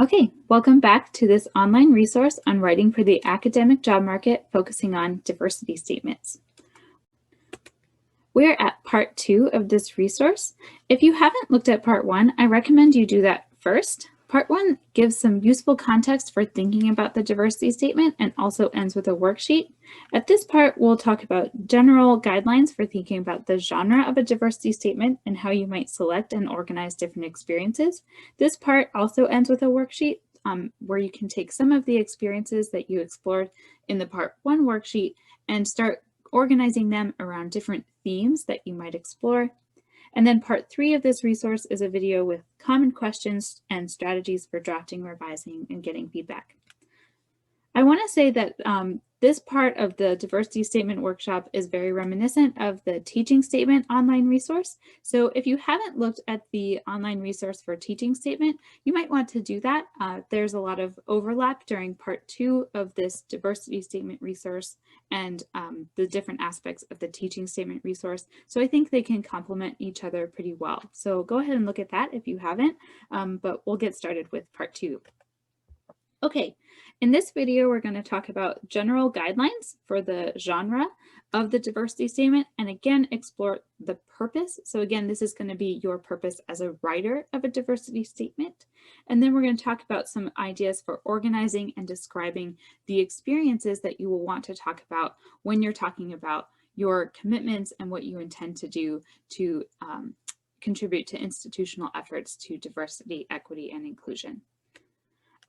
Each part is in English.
Okay, welcome back to this online resource on writing for the academic job market, focusing on diversity statements. We're at part 2 of this resource. If you haven't looked at part 1, I recommend you do that first. Part 1 gives some useful context for thinking about the diversity statement and also ends with a worksheet. At this part, we'll talk about general guidelines for thinking about the genre of a diversity statement and how you might select and organize different experiences. This part also ends with a worksheet where you can take some of the experiences that you explored in the part 1 worksheet and start organizing them around different themes that you might explore. And then part 3 of this resource is a video with common questions and strategies for drafting, revising, and getting feedback. I want to say that this part of the diversity statement workshop is very reminiscent of the teaching statement online resource. So if you haven't looked at the online resource for teaching statement, you might want to do that. There's a lot of overlap during part 2 of this diversity statement resource and the different aspects of the teaching statement resource. So I think they can complement each other pretty well. So go ahead and look at that if you haven't, but we'll get started with part 2. Okay, in this video, we're going to talk about general guidelines for the genre of the diversity statement and again, explore the purpose. So again, this is going to be your purpose as a writer of a diversity statement. And then we're going to talk about some ideas for organizing and describing the experiences that you will want to talk about when you're talking about your commitments and what you intend to do to contribute to institutional efforts to diversity, equity, and inclusion.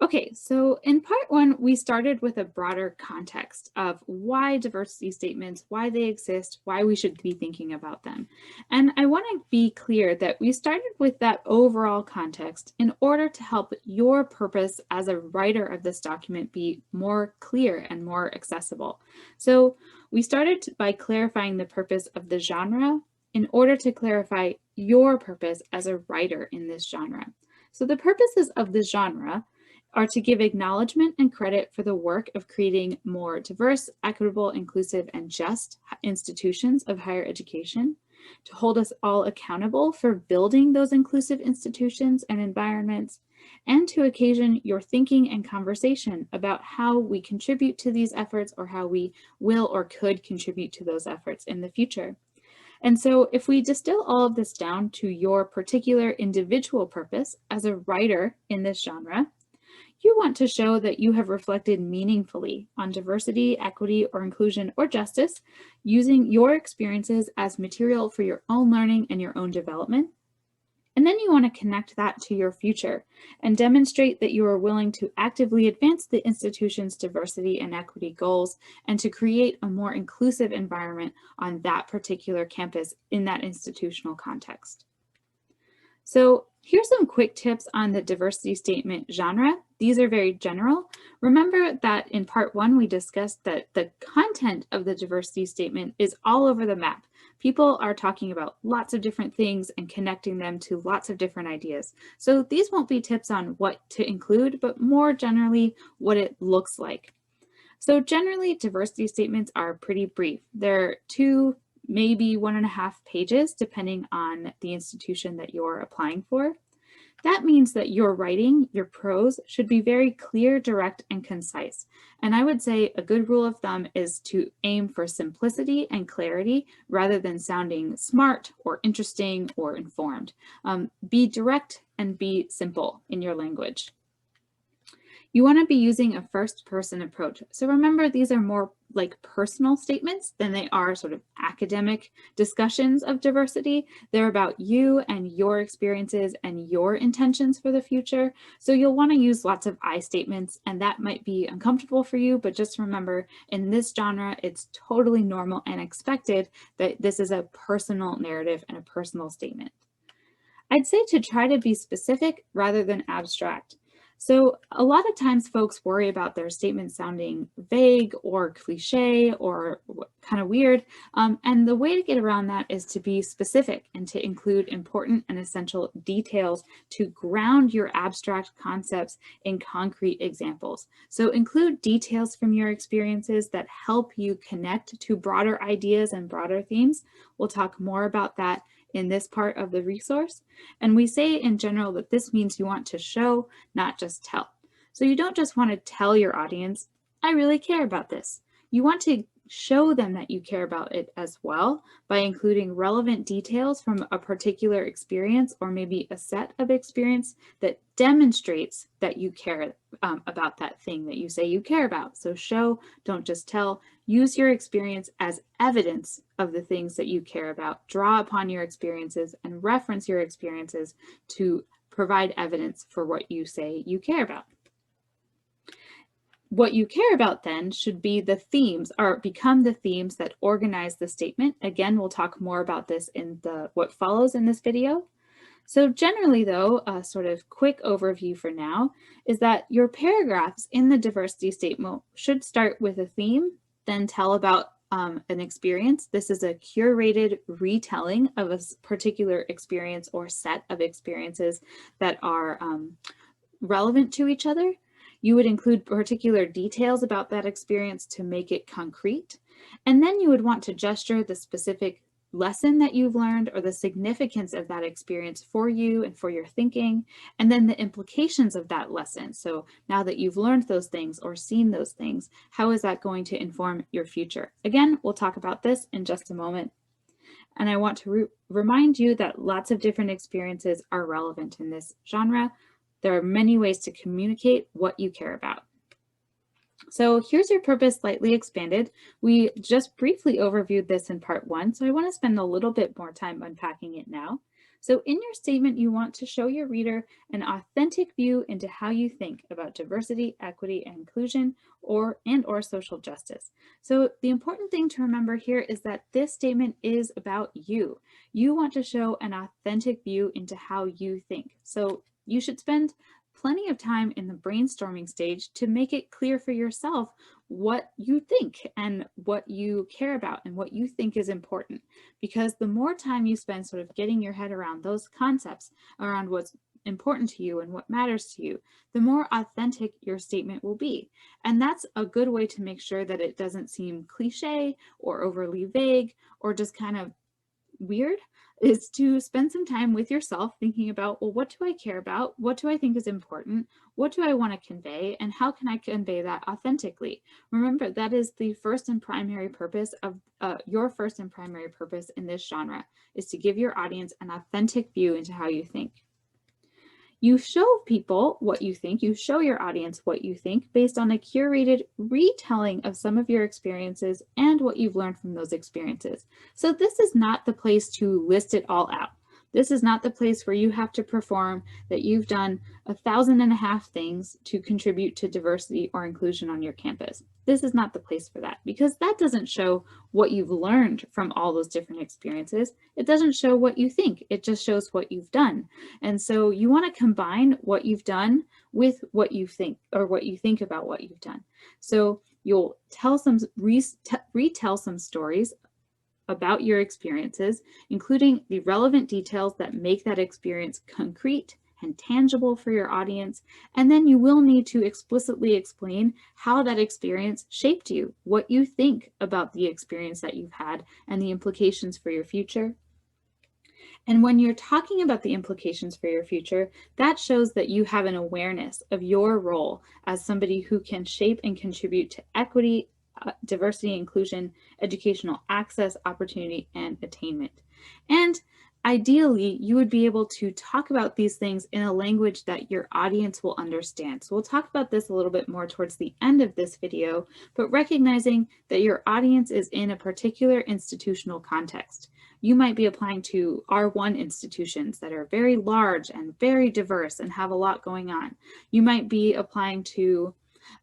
Okay, so in part 1, we started with a broader context of why diversity statements, why they exist, why we should be thinking about them. And I want to be clear that we started with that overall context in order to help your purpose as a writer of this document be more clear and more accessible. So we started by clarifying the purpose of the genre in order to clarify your purpose as a writer in this genre. So the purposes of the genre are to give acknowledgement and credit for the work of creating more diverse, equitable, inclusive, and just institutions of higher education, to hold us all accountable for building those inclusive institutions and environments, and to occasion your thinking and conversation about how we contribute to these efforts or how we will or could contribute to those efforts in the future. And so if we distill all of this down to your particular individual purpose as a writer in this genre, you want to show that you have reflected meaningfully on diversity, equity, or inclusion, or justice, using your experiences as material for your own learning and your own development. And then you want to connect that to your future and demonstrate that you are willing to actively advance the institution's diversity and equity goals and to create a more inclusive environment on that particular campus in that institutional context. So here's some quick tips on the diversity statement genre. These are very general. Remember that in part 1, we discussed that the content of the diversity statement is all over the map. People are talking about lots of different things and connecting them to lots of different ideas. So these won't be tips on what to include, but more generally what it looks like. So generally, diversity statements are pretty brief. They're 2, maybe 1.5 pages, depending on the institution that you're applying for. That means that your writing, your prose, should be very clear, direct, and concise. And I would say a good rule of thumb is to aim for simplicity and clarity rather than sounding smart or interesting or informed. Be direct and be simple in your language. You want to be using a first-person approach. So remember, these are more like personal statements than they are sort of academic discussions of diversity. They're about you and your experiences and your intentions for the future. So you'll want to use lots of I statements, and that might be uncomfortable for you, but just remember, in this genre, it's totally normal and expected that this is a personal narrative and a personal statement. I'd say to try to be specific rather than abstract. So a lot of times folks worry about their statements sounding vague or cliche or kind of weird. And the way to get around that is to be specific and to include important and essential details to ground your abstract concepts in concrete examples. So include details from your experiences that help you connect to broader ideas and broader themes. We'll talk more about that in this part of the resource. And we say in general that this means you want to show, not just tell. So you don't just want to tell your audience, I really care about this. You want to show them that you care about it as well by including relevant details from a particular experience or maybe a set of experience that demonstrates that you care about that thing that you say you care about. So show, don't just tell. Use your experience as evidence of the things that you care about. Draw upon your experiences and reference your experiences to provide evidence for what you say you care about. What you care about then should be the themes, or become the themes that organize the statement. Again, we'll talk more about this in what follows in this video. So generally though, a sort of quick overview for now is that your paragraphs in the diversity statement should start with a theme, then tell about an experience. This is a curated retelling of a particular experience or set of experiences that are relevant to each other. You would include particular details about that experience to make it concrete. And then you would want to gesture the specific lesson that you've learned or the significance of that experience for you and for your thinking, and then the implications of that lesson. So now that you've learned those things or seen those things, how is that going to inform your future? Again, we'll talk about this in just a moment. And I want to remind you that lots of different experiences are relevant in this genre. There are many ways to communicate what you care about. So here's your purpose slightly expanded. We just briefly overviewed this in part 1, so I want to spend a little bit more time unpacking it now. So in your statement, you want to show your reader an authentic view into how you think about diversity, equity, and inclusion, or social justice. So the important thing to remember here is that this statement is about you. You want to show an authentic view into how you think. So you should spend plenty of time in the brainstorming stage to make it clear for yourself what you think and what you care about and what you think is important. Because the more time you spend sort of getting your head around those concepts, around what's important to you and what matters to you, the more authentic your statement will be. And that's a good way to make sure that it doesn't seem cliche or overly vague or just kind of weird, is to spend some time with yourself thinking about, well, what do I care about? What do I think is important? What do I want to convey? And how can I convey that authentically? Remember, that is the first and primary purpose of your first and primary purpose in this genre, is to give your audience an authentic view into how you think. You show people what you think, you show your audience what you think based on a curated retelling of some of your experiences and what you've learned from those experiences. So this is not the place to list it all out. This is not the place where you have to perform that you've done 1,500 things to contribute to diversity or inclusion on your campus. This is not the place for that, because that doesn't show what you've learned from all those different experiences. It doesn't show what you think. It just shows what you've done. And so you want to combine what you've done with what you think, or what you think about what you've done. So you'll retell some stories about your experiences, including the relevant details that make that experience concrete and tangible for your audience. And then you will need to explicitly explain how that experience shaped you, what you think about the experience that you've had, and the implications for your future. And when you're talking about the implications for your future, that shows that you have an awareness of your role as somebody who can shape and contribute to equity, diversity, inclusion, educational access, opportunity, and attainment. And ideally, you would be able to talk about these things in a language that your audience will understand. So we'll talk about this a little bit more towards the end of this video, but recognizing that your audience is in a particular institutional context. You might be applying to R1 institutions that are very large and very diverse and have a lot going on. You might be applying to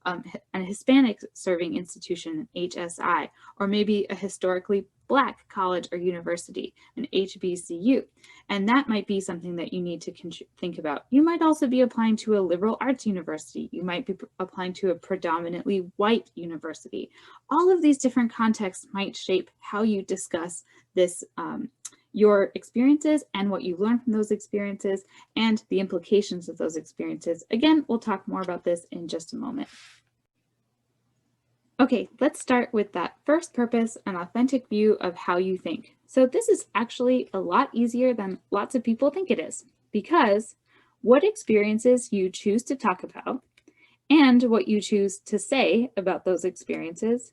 a Hispanic serving institution, HSI, or maybe a historically Black college or university, an HBCU. And that might be something that you need to think about. You might also be applying to a liberal arts university. You might be applying to a predominantly white university. All of these different contexts might shape how you discuss this, your experiences and what you learned from those experiences and the implications of those experiences. Again, we'll talk more about this in just a moment. Okay, let's start with that first purpose, an authentic view of how you think. So this is actually a lot easier than lots of people think it is, because what experiences you choose to talk about and what you choose to say about those experiences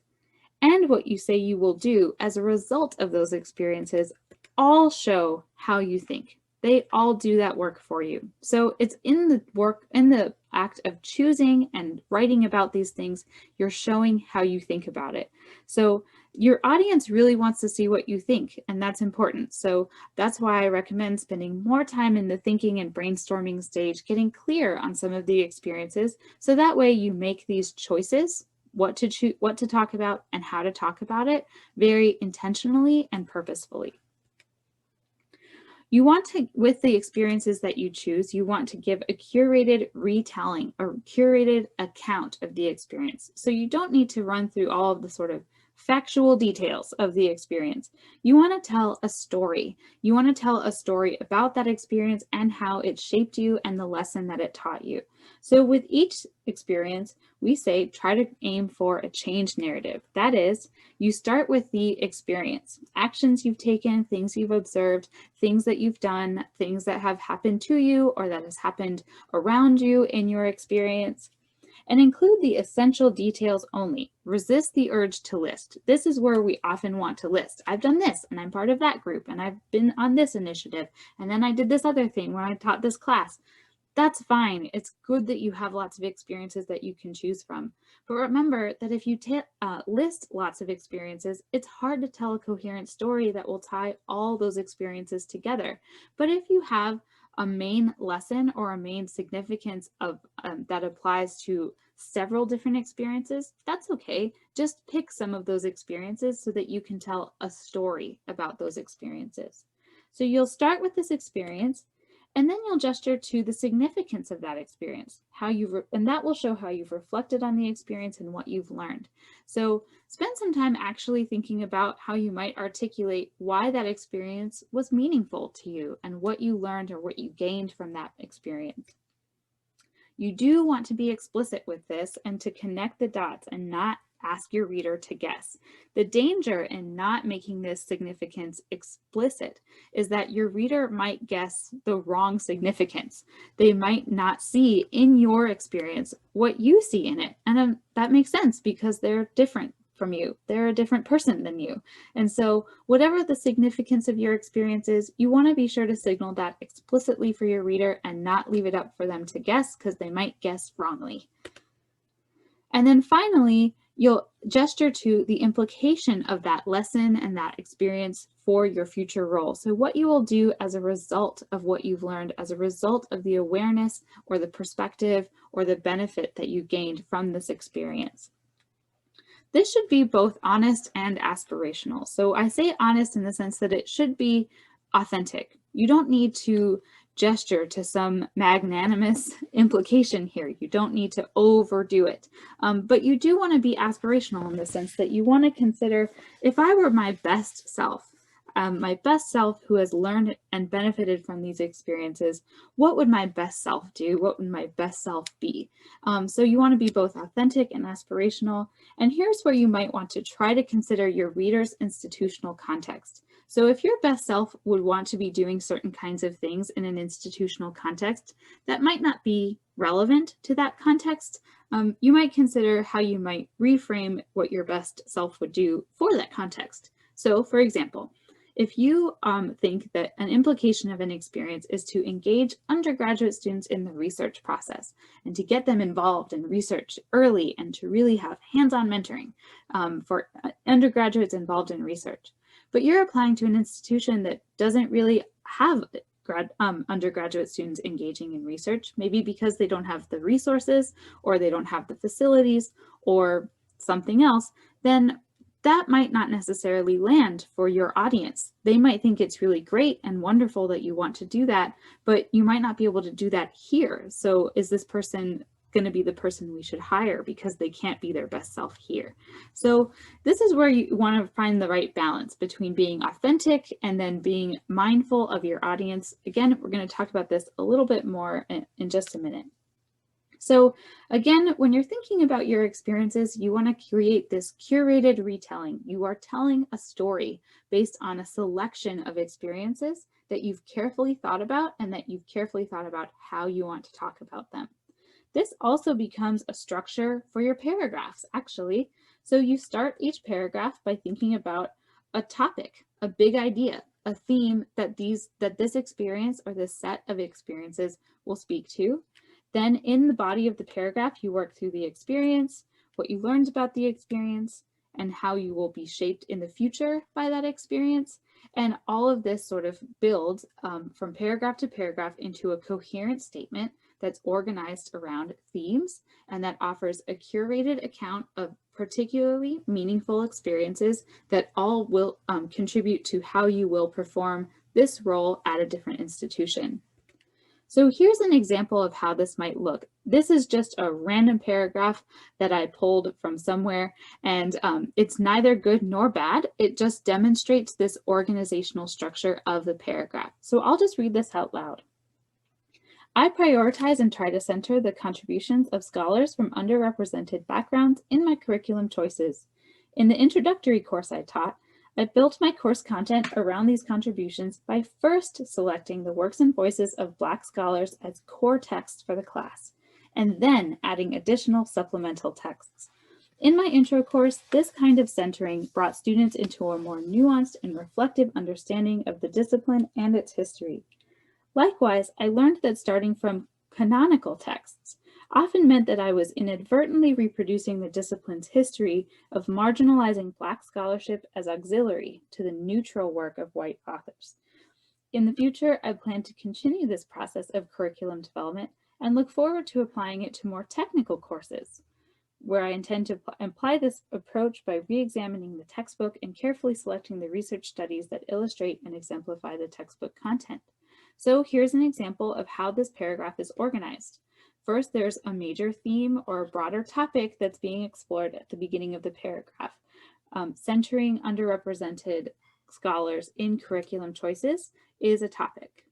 and what you say you will do as a result of those experiences all show how you think. They all do that work for you. So it's in the act of choosing and writing about these things, you're showing how you think about it. So your audience really wants to see what you think, and that's important. So that's why I recommend spending more time in the thinking and brainstorming stage, getting clear on some of the experiences, so that way you make these choices, what to choose, what to talk about, and how to talk about it very intentionally and purposefully. You want to, with the experiences that you choose, you want to give a curated retelling or curated account of the experience. So you don't need to run through all of the sort of factual details of the experience. You want to tell a story. You want to tell a story about that experience and how it shaped you and the lesson that it taught you. So with each experience, we say try to aim for a change narrative. That is, you start with the experience, actions you've taken, things you've observed, things that you've done, things that have happened to you or that has happened around you in your experience, and include the essential details only. Resist the urge to list. This is where we often want to list. I've done this and I'm part of that group and I've been on this initiative and then I did this other thing when I taught this class. That's fine. It's good that you have lots of experiences that you can choose from. But remember that if you list lots of experiences, it's hard to tell a coherent story that will tie all those experiences together. But if you have a main lesson or a main significance of that applies to several different experiences, that's okay. Just pick some of those experiences so that you can tell a story about those experiences. So you'll start with this experience, and then you'll gesture to the significance of that experience, and that will show how you've reflected on the experience and what you've learned. So spend some time actually thinking about how you might articulate why that experience was meaningful to you and what you learned or what you gained from that experience. You do want to be explicit with this and to connect the dots and not ask your reader to guess. The danger in not making this significance explicit is that your reader might guess the wrong significance. They might not see in your experience what you see in it. And that makes sense because they're different from you. They're a different person than you. And so whatever the significance of your experience is, you want to be sure to signal that explicitly for your reader and not leave it up for them to guess, because they might guess wrongly. And then finally, you'll gesture to the implication of that lesson and that experience for your future role. So what you will do as a result of what you've learned, as a result of the awareness or the perspective or the benefit that you gained from this experience. This should be both honest and aspirational. So I say honest in the sense that it should be authentic. You don't need to gesture to some magnanimous implication here. You don't need to overdo it. But you do want to be aspirational in the sense that you want to consider, if I were my best self who has learned and benefited from these experiences, what would my best self do? What would my best self be? So you want to be both authentic and aspirational. And here's where you might want to try to consider your reader's institutional context. So if your best self would want to be doing certain kinds of things in an institutional context that might not be relevant to that context, you might consider how you might reframe what your best self would do for that context. So for example, if you think that an implication of an experience is to engage undergraduate students in the research process and to get them involved in research early and to really have hands-on mentoring for undergraduates involved in research, but you're applying to an institution that doesn't really have undergraduate students engaging in research, maybe because they don't have the resources or they don't have the facilities or something else, then that might not necessarily land for your audience. They might think it's really great and wonderful that you want to do that, but you might not be able to do that here. So is this person going to be the person we should hire because they can't be their best self here? So this is where you want to find the right balance between being authentic and then being mindful of your audience. Again, we're going to talk about this a little bit more in just a minute. So again, when you're thinking about your experiences, you want to create this curated retelling. You are telling a story based on a selection of experiences that you've carefully thought about and that you've carefully thought about how you want to talk about them. This also becomes a structure for your paragraphs, actually. So you start each paragraph by thinking about a topic, a big idea, a theme that this experience or this set of experiences will speak to. Then in the body of the paragraph, you work through the experience, what you learned about the experience, and how you will be shaped in the future by that experience. And all of this sort of builds from paragraph to paragraph into a coherent statement that's organized around themes and that offers a curated account of particularly meaningful experiences that all will contribute to how you will perform this role at a different institution. So here's an example of how this might look. This is just a random paragraph that I pulled from somewhere, and it's neither good nor bad. It just demonstrates this organizational structure of the paragraph. So I'll just read this out loud. I prioritize and try to center the contributions of scholars from underrepresented backgrounds in my curriculum choices. In the introductory course I taught, I built my course content around these contributions by first selecting the works and voices of Black scholars as core texts for the class, and then adding additional supplemental texts. In my intro course, this kind of centering brought students into a more nuanced and reflective understanding of the discipline and its history. Likewise, I learned that starting from canonical texts often meant that I was inadvertently reproducing the discipline's history of marginalizing Black scholarship as auxiliary to the neutral work of white authors. In the future, I plan to continue this process of curriculum development and look forward to applying it to more technical courses, where I intend to apply this approach by re-examining the textbook and carefully selecting the research studies that illustrate and exemplify the textbook content. So here's an example of how this paragraph is organized. First, there's a major theme or a broader topic that's being explored at the beginning of the paragraph. Centering underrepresented scholars in curriculum choices is a topic.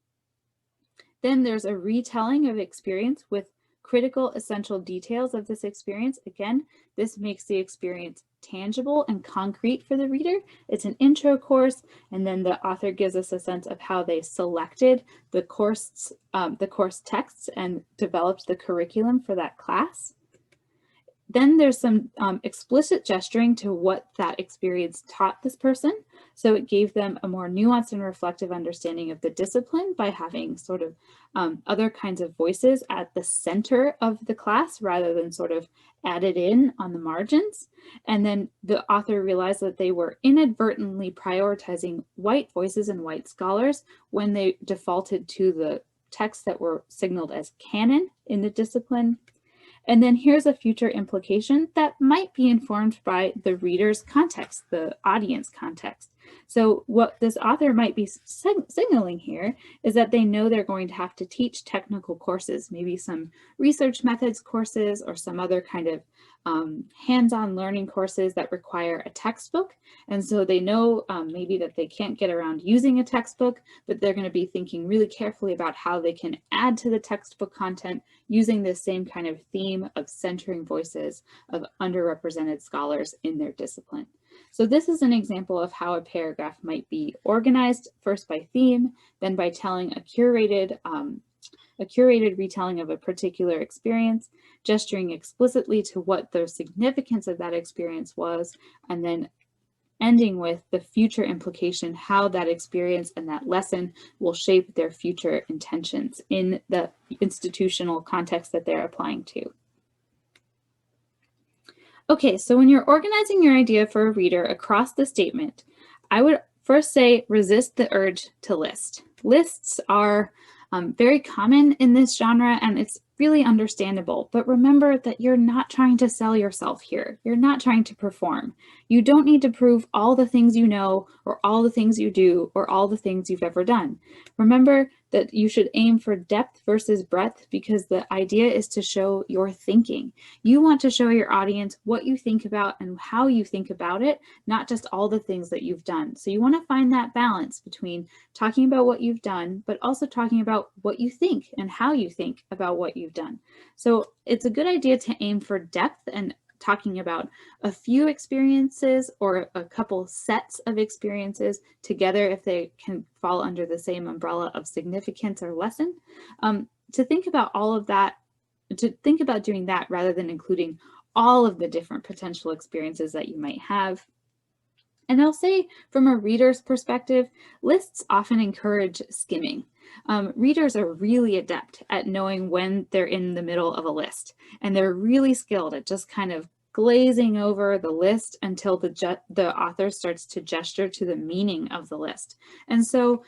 Then there's a retelling of experience with critical essential details of this experience. Again, this makes the experience tangible and concrete for the reader. It's an intro course, and then the author gives us a sense of how they selected the course texts and developed the curriculum for that class. Then there's some explicit gesturing to what that experience taught this person. So it gave them a more nuanced and reflective understanding of the discipline by having sort of other kinds of voices at the center of the class rather than sort of added in on the margins. And then the author realized that they were inadvertently prioritizing white voices and white scholars when they defaulted to the texts that were signaled as canon in the discipline. And then here's a future implication that might be informed by the reader's context, the audience context. So what this author might be signaling here is that they know they're going to have to teach technical courses, maybe some research methods courses or some other kind of hands-on learning courses that require a textbook. And so they know maybe that they can't get around using a textbook, but they're going to be thinking really carefully about how they can add to the textbook content using this same kind of theme of centering voices of underrepresented scholars in their discipline. So this is an example of how a paragraph might be organized, first by theme, then by telling a curated retelling of a particular experience, gesturing explicitly to what the significance of that experience was, and then ending with the future implication, how that experience and that lesson will shape their future intentions in the institutional context that they're applying to. Okay, so when you're organizing your idea for a reader across the statement, I would first say resist the urge to list. Lists are very common in this genre, and it's really understandable. But remember that you're not trying to sell yourself here. You're not trying to perform. You don't need to prove all the things you know, or all the things you do, or all the things you've ever done. Remember that you should aim for depth versus breadth, because the idea is to show your thinking. You want to show your audience what you think about and how you think about it, not just all the things that you've done. So you want to find that balance between talking about what you've done, but also talking about what you think and how you think about what you've you've done. So it's a good idea to aim for depth and talking about a few experiences or a couple sets of experiences together if they can fall under the same umbrella of significance or lesson. To think about all of that, to think about doing that rather than including all of the different potential experiences that you might have. And I'll say from a reader's perspective, lists often encourage skimming. Readers are really adept at knowing when they're in the middle of a list, and they're really skilled at just kind of glazing over the list until the author starts to gesture to the meaning of the list. And so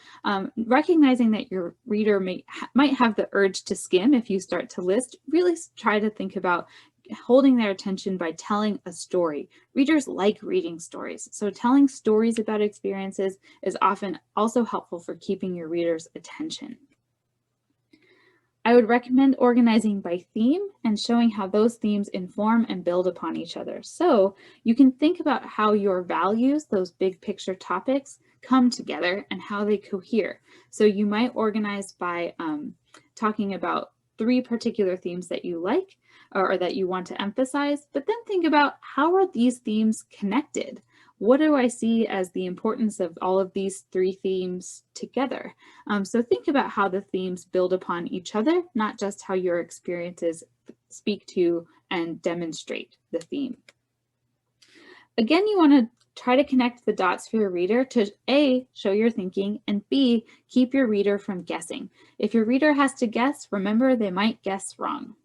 recognizing that your reader might have the urge to skim if you start to list, really try to think about holding their attention by telling a story. Readers like reading stories, so telling stories about experiences is often also helpful for keeping your readers' attention. I would recommend organizing by theme and showing how those themes inform and build upon each other. So you can think about how your values, those big picture topics, come together and how they cohere. So you might organize by talking about 3 particular themes that you like or that you want to emphasize, but then think about how are these themes connected? What do I see as the importance of all of these 3 themes together? So think about how the themes build upon each other, not just how your experiences speak to and demonstrate the theme. Again, you want to try to connect the dots for your reader to A, show your thinking, and B, keep your reader from guessing. If your reader has to guess, remember they might guess wrong.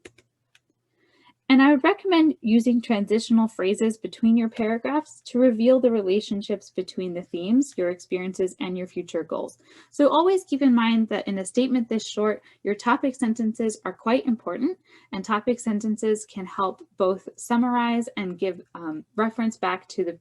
And I would recommend using transitional phrases between your paragraphs to reveal the relationships between the themes, your experiences, and your future goals. So always keep in mind that in a statement this short, your topic sentences are quite important, and topic sentences can help both summarize and give reference back to the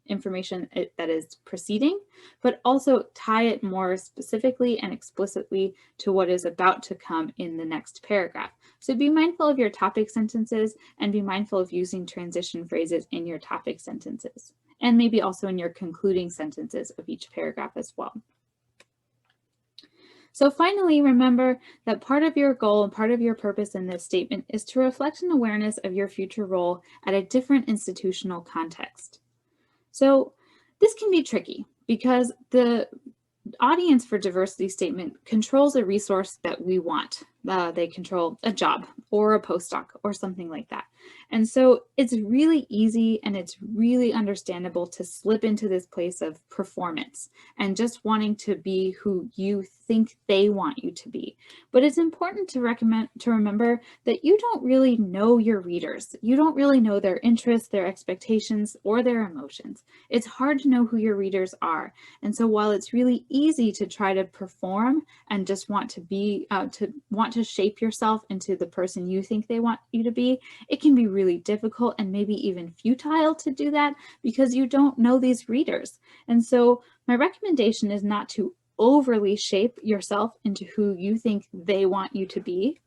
information that is preceding, but also tie it more specifically and explicitly to what is about to come in the next paragraph. So be mindful of your topic sentences and be mindful of using transition phrases in your topic sentences, and maybe also in your concluding sentences of each paragraph as well. So finally, remember that part of your goal and part of your purpose in this statement is to reflect an awareness of your future role at a different institutional context. So this can be tricky because the audience for diversity statement controls a resource that we want. They control a job or a postdoc or something like that. And so it's really easy and it's really understandable to slip into this place of performance and just wanting to be who you think they want you to be. But it's important to remember that you don't really know your readers. You don't really know their interests, their expectations, or their emotions. It's hard to know who your readers are. And so while it's really easy to try to perform and just want to shape yourself into the person you think they want you to be, it can be really difficult and maybe even futile to do that because you don't know these readers. And so my recommendation is not to overly shape yourself into who you think they want you to be,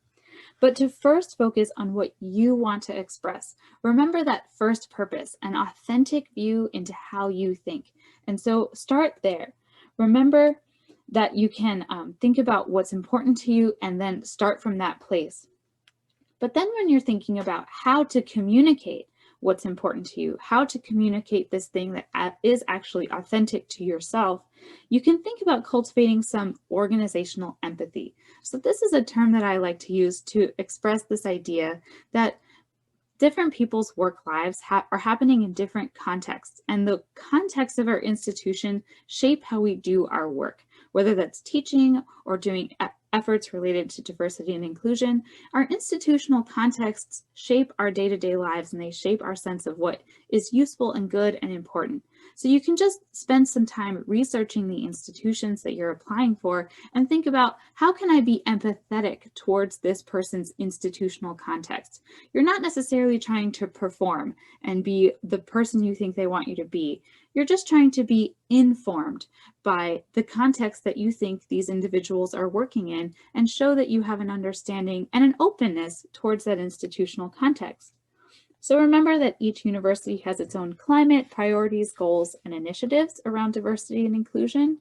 but to first focus on what you want to express. Remember that first purpose, an authentic view into how you think. And so start there. Remember that you can think about what's important to you and then start from that place. But then when you're thinking about how to communicate what's important to you, how to communicate this thing that is actually authentic to yourself, you can think about cultivating some organizational empathy. So this is a term that I like to use to express this idea that different people's work lives are happening in different contexts, and the context of our institution shape how we do our work, whether that's teaching or doing efforts related to diversity and inclusion. Our institutional contexts shape our day-to-day lives, and they shape our sense of what is useful and good and important. So you can just spend some time researching the institutions that you're applying for and think about, how can I be empathetic towards this person's institutional context? You're not necessarily trying to perform and be the person you think they want you to be. You're just trying to be informed by the context that you think these individuals are working in and show that you have an understanding and an openness towards that institutional context. So remember that each university has its own climate, priorities, goals, and initiatives around diversity and inclusion.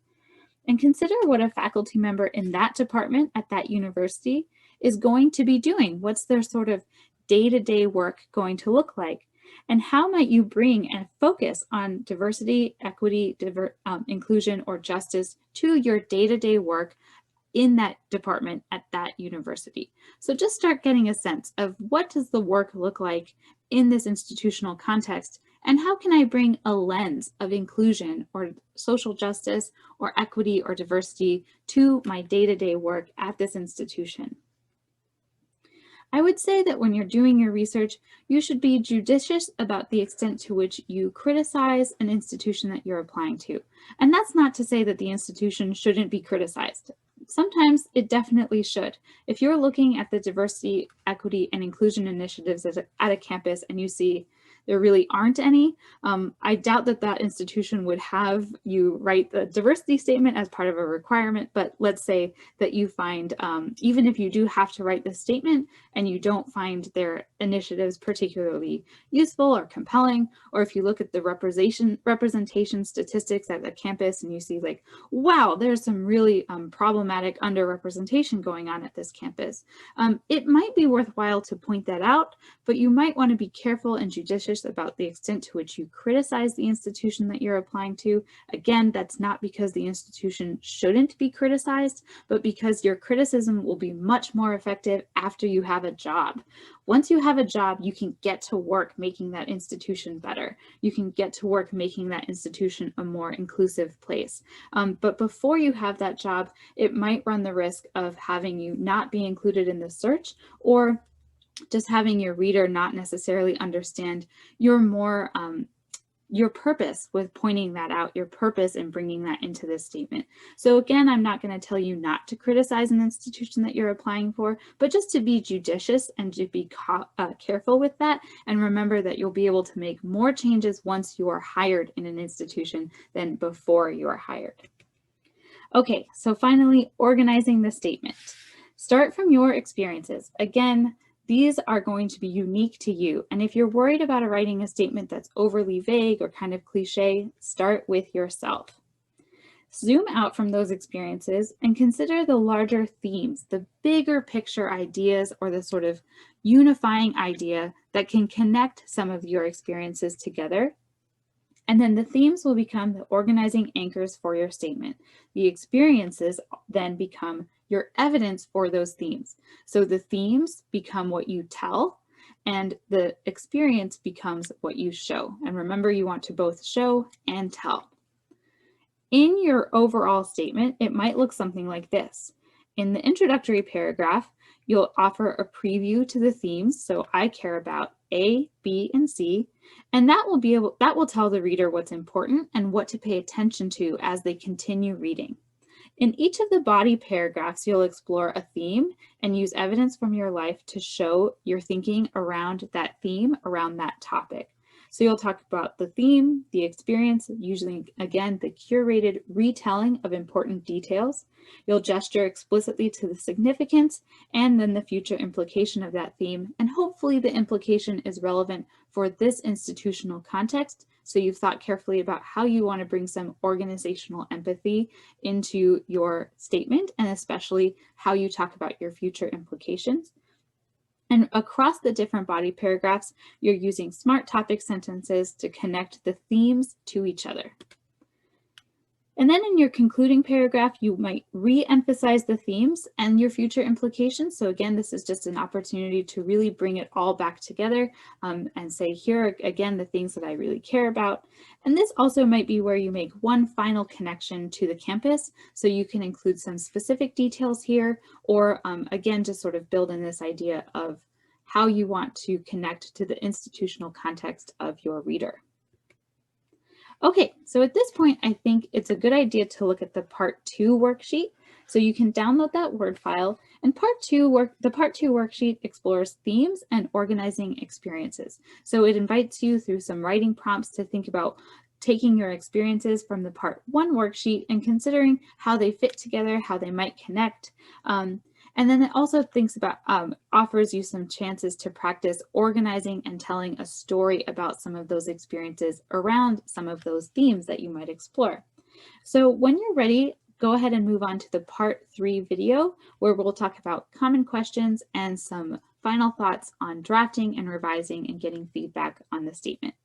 And consider what a faculty member in that department at that university is going to be doing? What's their sort of day-to-day work going to look like? And how might you bring and focus on diversity, equity, inclusion, or justice to your day-to-day work in that department at that university? So just start getting a sense of what does the work look like in this institutional context, and how can I bring a lens of inclusion or social justice or equity or diversity to my day-to-day work at this institution? I would say that when you're doing your research, you should be judicious about the extent to which you criticize an institution that you're applying to. And that's not to say that the institution shouldn't be criticized. Sometimes it definitely should. If you're looking at the diversity, equity, and inclusion initiatives at a campus and you see there really aren't any, I doubt that that institution would have you write the diversity statement as part of a requirement. But let's say that you find, even if you do have to write the statement and you don't find their initiatives particularly useful or compelling, or if you look at the representation statistics at the campus and you see like, wow, there's some really problematic underrepresentation going on at this campus, it might be worthwhile to point that out, but you might want to be careful and judicious about the extent to which you criticize the institution that you're applying to. Again, that's not because the institution shouldn't be criticized, but because your criticism will be much more effective after you have a job. Once you have a job, you can get to work making that institution better. You can get to work making that institution a more inclusive place. But before you have that job, it might run the risk of having you not be included in the search, or just having your reader not necessarily understand your purpose with pointing that out, your purpose in bringing that into this statement. So again, I'm not going to tell you not to criticize an institution that you're applying for, but just to be judicious and to be careful with that. And remember that you'll be able to make more changes once you are hired in an institution than before you are hired. Okay, so finally, organizing the statement. Start from your experiences. Again, these are going to be unique to you. And if you're worried about writing a statement that's overly vague or kind of cliche, start with yourself. Zoom out from those experiences and consider the larger themes, the bigger picture ideas, or the sort of unifying idea that can connect some of your experiences together. And then the themes will become the organizing anchors for your statement. The experiences then become your evidence for those themes. So the themes become what you tell, and the experience becomes what you show. And remember, you want to both show and tell. In your overall statement, it might look something like this. In the introductory paragraph, you'll offer a preview to the themes. So I care about A, B, and C, and that will tell the reader what's important and what to pay attention to as they continue reading. In each of the body paragraphs, you'll explore a theme and use evidence from your life to show your thinking around that theme, around that topic. So you'll talk about the theme, the experience, usually again, the curated retelling of important details. You'll gesture explicitly to the significance and then the future implication of that theme. And hopefully the implication is relevant for this institutional context. So you've thought carefully about how you want to bring some organizational empathy into your statement, and especially how you talk about your future implications. And across the different body paragraphs, you're using smart topic sentences to connect the themes to each other. And then in your concluding paragraph, you might re-emphasize the themes and your future implications. So again, this is just an opportunity to really bring it all back together and say, here are, again, the things that I really care about. And this also might be where you make one final connection to the campus. So you can include some specific details here, or again, just sort of build in this idea of how you want to connect to the institutional context of your reader. Okay, so at this point, I think it's a good idea to look at the Part 2 worksheet. So you can download that Word file, and the Part 2 worksheet explores themes and organizing experiences. So it invites you through some writing prompts to think about taking your experiences from the Part 1 worksheet and considering how they fit together, how they might connect. And then it also offers you some chances to practice organizing and telling a story about some of those experiences around some of those themes that you might explore. So when you're ready, go ahead and move on to the part 3 video, where we'll talk about common questions and some final thoughts on drafting and revising and getting feedback on the statement.